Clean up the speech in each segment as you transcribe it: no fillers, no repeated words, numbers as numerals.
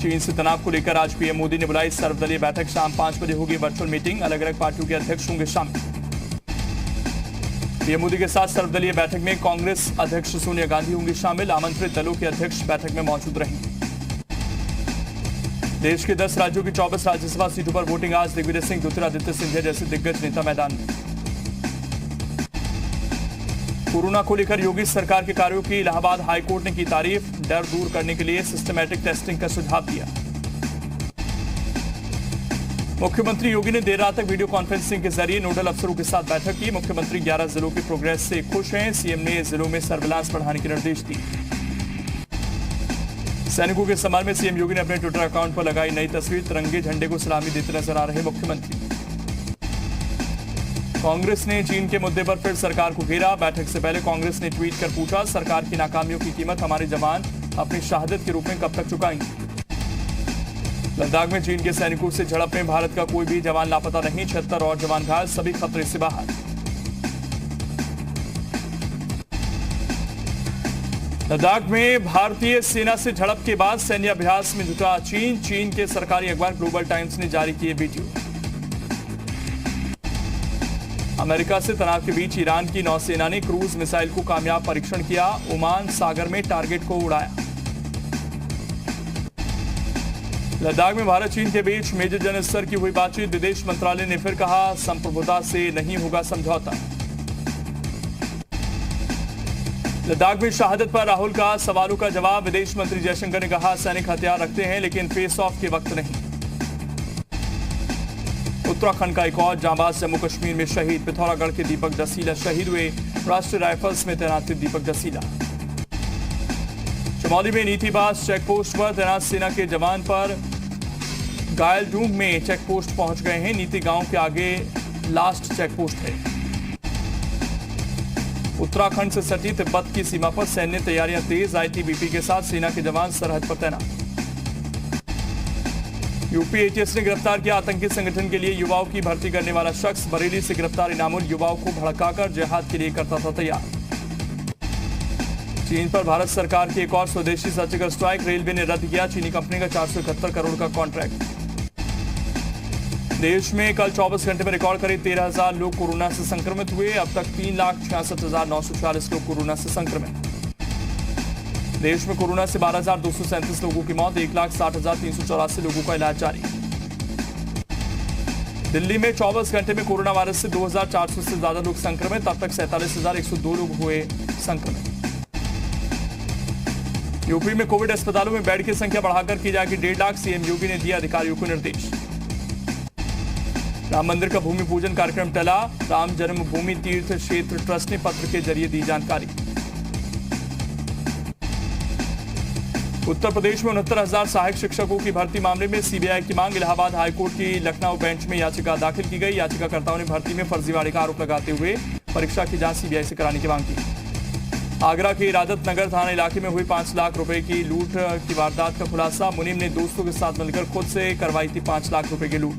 चीन से तनाव को लेकर आज पीएम मोदी ने बुलाई सर्वदलीय बैठक। शाम 5 बजे होगी वर्चुअल मीटिंग। अलग अलग पार्टियों के अध्यक्ष होंगे शामिल। पीएम मोदी के साथ सर्वदलीय बैठक में कांग्रेस अध्यक्ष सोनिया गांधी होंगी शामिल। आमंत्रित दलों के अध्यक्ष बैठक में मौजूद रहेंगे। देश के 10 राज्यों की 24 राज्यसभा सीटों पर वोटिंग आज। दिग्विजय सिंह, ज्योतिरादित्य सिंधिया जैसे दिग्गज नेता मैदान में। कोरोना को लेकर योगी सरकार के कार्यों की इलाहाबाद हाईकोर्ट ने की तारीफ। डर दूर करने के लिए सिस्टमैटिक टेस्टिंग का सुझाव दिया। मुख्यमंत्री योगी ने देर रात तक वीडियो कॉन्फ्रेंसिंग के जरिए नोडल अफसरों के साथ बैठक की। मुख्यमंत्री 11 जिलों की प्रोग्रेस से खुश हैं। सीएम ने जिलों में सर्विलांस बढ़ाने के निर्देश दिए। सैनिकों के सम्मान में सीएम योगी ने अपने ट्विटर अकाउंट पर लगाई नई तस्वीर। तिरंगे झंडे को सलामी देते नजर आ रहे मुख्यमंत्री। कांग्रेस ने चीन के मुद्दे पर फिर सरकार को घेरा। बैठक से पहले कांग्रेस ने ट्वीट कर पूछा, सरकार की नाकामियों की कीमत हमारे जवान अपनी शहादत के रूप में कब तक चुकाएंगे। लद्दाख में चीन के सैनिकों से झड़प में भारत का कोई भी जवान लापता नहीं। 76 और जवान घायल, सभी खतरे से बाहर। लद्दाख में भारतीय सेना से झड़प के बाद सैन्य अभ्यास में जुटा चीन। चीन के सरकारी अखबार ग्लोबल टाइम्स ने जारी किए वीडियो। अमेरिका से तनाव के बीच ईरान की नौसेना ने क्रूज मिसाइल को कामयाब परीक्षण किया। ओमान सागर में टारगेट को उड़ाया। लद्दाख में भारत चीन के बीच मेजर जनरल स्तर की हुई बातचीत। विदेश मंत्रालय ने फिर कहा, संप्रभुता से नहीं होगा समझौता। लद्दाख में शहादत पर राहुल का सवालों का जवाब। विदेश मंत्री जयशंकर ने कहा, सैनिक हथियार रखते हैं लेकिन फेस ऑफ के वक्त नहीं। उत्तराखंड का एक और जांबाज जम्मू कश्मीर में शहीद। पिथौरागढ़ के दीपक जसीला शहीद हुए। राष्ट्रीय राइफल्स में तैनात थे दीपक जसीला। चमोली में नीतिबास चेकपोस्ट पर तैनात सेना के जवान पर घायल डूंग में चेकपोस्ट पहुंच गए हैं। नीति गांव के आगे लास्ट चेकपोस्ट है। उत्तराखंड से सटी तिब्बत की सीमा पर सैन्य तैयारियां तेज। आईटीबीपी के साथ सेना के जवान सरहद पर तैनात। यूपी एटीएस ने गिरफ्तार किया आतंकी संगठन के लिए युवाओं की भर्ती करने वाला शख्स। बरेली से गिरफ्तार इनामुल युवाओं को भड़काकर जिहाद के लिए करता था तैयार। चीन पर भारत सरकार की एक और स्वदेशी सर्जिकल स्ट्राइक। रेलवे ने रद्द किया चीनी कंपनी का 471 करोड़ का कॉन्ट्रैक्ट। देश में कल 24 घंटे में रिकॉर्ड करीब 13,000 लोग कोरोना से संक्रमित हुए। अब तक 3,66,940 लोग कोरोना से संक्रमित। देश में कोरोना से 12,237 लोगों की मौत। 1,60,384 लोगों का इलाज जारी। दिल्ली में 24 घंटे में कोरोना वायरस से 2,400 से ज्यादा लोग संक्रमित। अब तक 47,102 लोग हुए संक्रमित। यूपी में कोविड अस्पतालों में बेड की संख्या बढ़ाकर की जाएगी 1.5 लाख। सीएम योगी ने दिया अधिकारियों को निर्देश। राम मंदिर का भूमि पूजन कार्यक्रम टला। राम जन्मभूमि तीर्थ क्षेत्र ट्रस्ट ने पत्र के जरिए दी जानकारी। उत्तर प्रदेश में 69,000 सहायक शिक्षकों की भर्ती मामले में सीबीआई की मांग। इलाहाबाद हाईकोर्ट की लखनऊ बेंच में याचिका दाखिल की गई। याचिकाकर्ताओं ने भर्ती में फर्जीवाड़े का आरोप लगाते हुए परीक्षा की जांच सीबीआई से कराने की मांग की। आगरा के इरादत नगर थाना इलाके में हुई 5 लाख रुपए की लूट की वारदात का खुलासा। मुनीम ने दोस्तों के साथ मिलकर खुद से करवाई थी 5 लाख रुपए की लूट।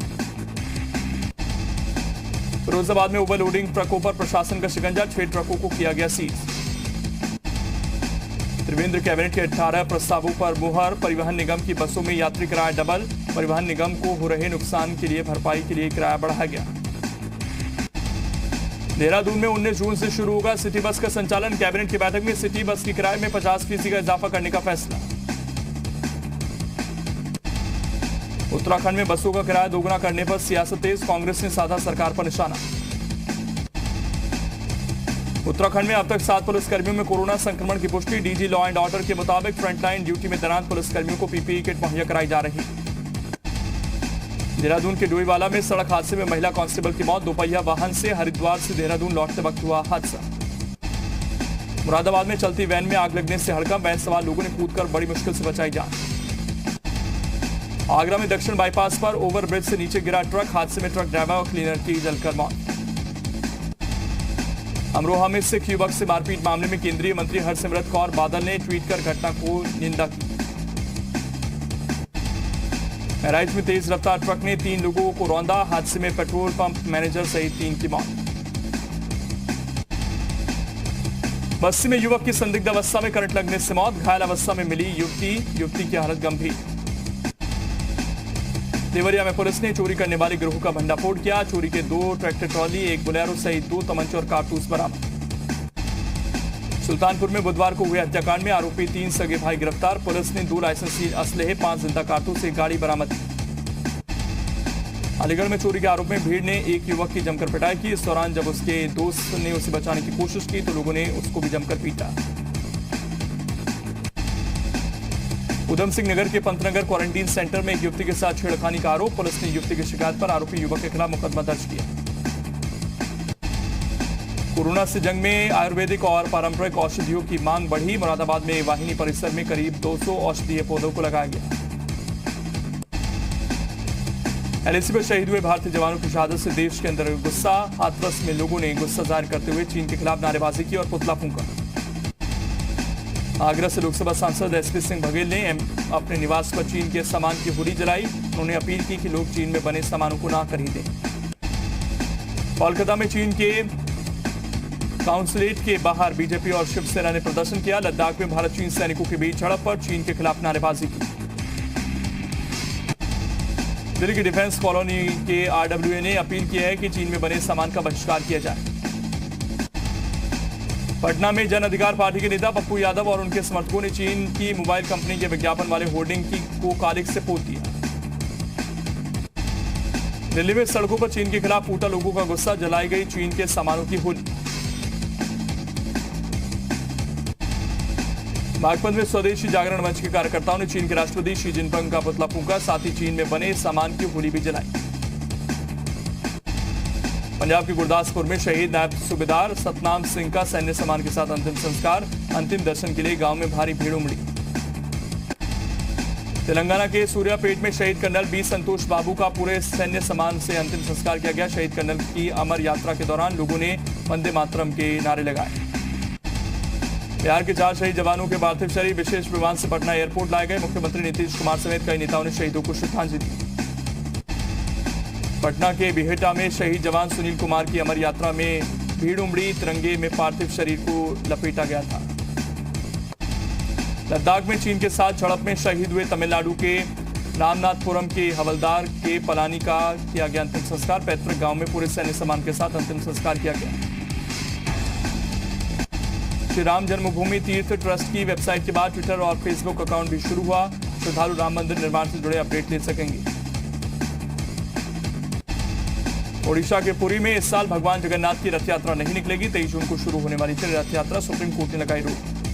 फिरोजाबाद में ओवरलोडिंग ट्रकों पर प्रशासन का शिकंजा। 6 ट्रकों को किया गया सीज। त्रिवेंद्र कैबिनेट के 18 प्रस्तावों पर मुहर। परिवहन निगम की बसों में यात्री किराया डबल। परिवहन निगम को हो रहे नुकसान के लिए भरपाई के लिए किराया बढ़ाया गया। देहरादून में 19 जून से शुरू होगा सिटी बस का संचालन। कैबिनेट की बैठक में सिटी बस की किराए में 50% का इजाफा करने का फैसला। उत्तराखंड में बसों का किराया दोगुना करने पर सियासत तेज। कांग्रेस ने साधा सरकार पर निशाना। उत्तराखंड में अब तक 7 पुलिसकर्मियों में कोरोना संक्रमण की पुष्टि। डीजी लॉ एंड ऑर्डर के मुताबिक फ्रंटलाइन ड्यूटी में तैनात पुलिसकर्मियों को पीपीई किट मुहैया कराई जा रही। देहरादून के डोईवाला में सड़क हादसे में महिला कांस्टेबल की मौत। दोपहिया वाहन से हरिद्वार से देहरादून लौटते वक्त हुआ हादसा। मुरादाबाद में चलती वैन में आग लगने से हड़कंप। वैन सवार लोगों ने कूदकर बड़ी मुश्किल से बचाई जान। आगरा में दक्षिण बाईपास पर ओवरब्रिज से नीचे गिरा ट्रक। हादसे में ट्रक ड्राइवर और क्लीनर की जलकर मौत। अमरोहा में सिख युवक से मारपीट मामले में केंद्रीय मंत्री हरसिमरत कौर बादल ने ट्वीट कर घटना को निंदा की। बहराइच में तेज रफ्तार ट्रक ने 3 लोगों को रौंदा। हादसे में पेट्रोल पंप मैनेजर सहित 3 की मौत। बस्ती में युवक की संदिग्ध अवस्था में करंट लगने से मौत। घायल अवस्था में मिली युवती की हालत गंभीर। देवरिया में पुलिस ने चोरी करने वाले गिरोह का भंडाफोड़ किया। चोरी के 2 ट्रैक्टर ट्रॉली, 1 बोलेरो सहित 2 तमंचे और कारतूस बरामद। सुल्तानपुर में बुधवार को हुए हत्याकांड में आरोपी 3 सगे भाई गिरफ्तार। पुलिस ने 2 लाइसेंसी असलहे, 5 जिंदा कारतूस, 1 गाड़ी बरामद की। अलीगढ़ में चोरी के आरोप में भीड़ ने एक युवक की जमकर पिटाई की। इस दौरान जब उसके दोस्त ने उसे बचाने की कोशिश की तो लोगों ने उसको भी जमकर पीटा। उधम सिंह नगर के पंतनगर क्वारंटीन सेंटर में एक युवती के साथ छेड़खानी का आरोप। पुलिस ने युवती की शिकायत पर आरोपी युवक के खिलाफ मुकदमा दर्ज किया। कोरोना से जंग में आयुर्वेदिक और पारंपरिक औषधियों की मांग बढ़ी। मुरादाबाद में वाहिनी परिसर में करीब 200 औषधीय पौधों को लगाया गया। एलएसी में शहीद हुए भारतीय जवानों की शहादत से देश के अंदर गुस्सा। हाथरस में लोगों ने गुस्सा जाहिर करते हुए चीन के खिलाफ नारेबाजी की और पुतला फूंका। आगरा से लोकसभा सांसद एसपी सिंह बघेल ने अपने निवास पर चीन के सामान की होली जलाई। उन्होंने अपील की कि लोग चीन में बने सामानों को ना खरीदें। कोलकाता में चीन के काउंसलेट के बाहर बीजेपी और शिवसेना ने प्रदर्शन किया। लद्दाख में भारत चीन सैनिकों के बीच झड़प पर चीन के खिलाफ नारेबाजी की। दिल्ली की डिफेंस कॉलोनी के आरडब्ल्यूए ने अपील की है कि चीन में बने सामान का बहिष्कार किया जाए। पटना में जन अधिकार पार्टी के नेता पप्पू यादव और उनके समर्थकों ने चीन की मोबाइल कंपनी के विज्ञापन वाले होर्डिंग को कालिख से पोत दिया। दिल्ली में सड़कों पर चीन के खिलाफ फूटा लोगों का गुस्सा, जलाई गई चीन के सामानों की होली। बागपत में स्वदेशी जागरण मंच के कार्यकर्ताओं ने चीन के राष्ट्रपति शी जिनपिंग का पुतला फूंका। साथ ही चीन में बने सामान की होली भी जलाई। पंजाब के गुरदासपुर में शहीद नायब सूबेदार सतनाम सिंह का सैन्य सम्मान के साथ अंतिम संस्कार। अंतिम दर्शन के लिए गांव में भारी भीड़ उमड़ी। तेलंगाना के सूर्यापेट में शहीद कर्नल बी संतोष बाबू का पूरे सैन्य सम्मान से अंतिम संस्कार किया गया। शहीद कर्नल की अमर यात्रा के दौरान लोगों ने वंदे मातरम के नारे लगाए। बिहार के 4 शहीद जवानों के पार्थिव शरीर विशेष विमान से पटना एयरपोर्ट लाए गए। मुख्यमंत्री नीतीश कुमार समेत कई नेताओं ने शहीदों को श्रद्धांजलि दी। पटना के बिहेटा में शहीद जवान सुनील कुमार की अमर यात्रा में भीड़ उमड़ी। तिरंगे में पार्थिव शरीर को लपेटा गया था। लद्दाख में चीन के साथ झड़प में शहीद हुए तमिलनाडु के रामनाथपुरम के हवलदार के पलानी का किया गया अंतिम संस्कार। पैतृक गांव में पूरे सैन्य सम्मान के साथ अंतिम संस्कार किया गया। श्री राम जन्मभूमि तीर्थ ट्रस्ट की वेबसाइट के बाद ट्विटर और फेसबुक अकाउंट भी शुरू हुआ। श्रद्धालु राम मंदिर निर्माण से जुड़े अपडेट ले सकेंगे। ओडिशा के पुरी में इस साल भगवान जगन्नाथ की रथ यात्रा नहीं निकलेगी। 23 जून को शुरू होने वाली थी रथ यात्रा, सुप्रीम कोर्ट ने लगाई रोक।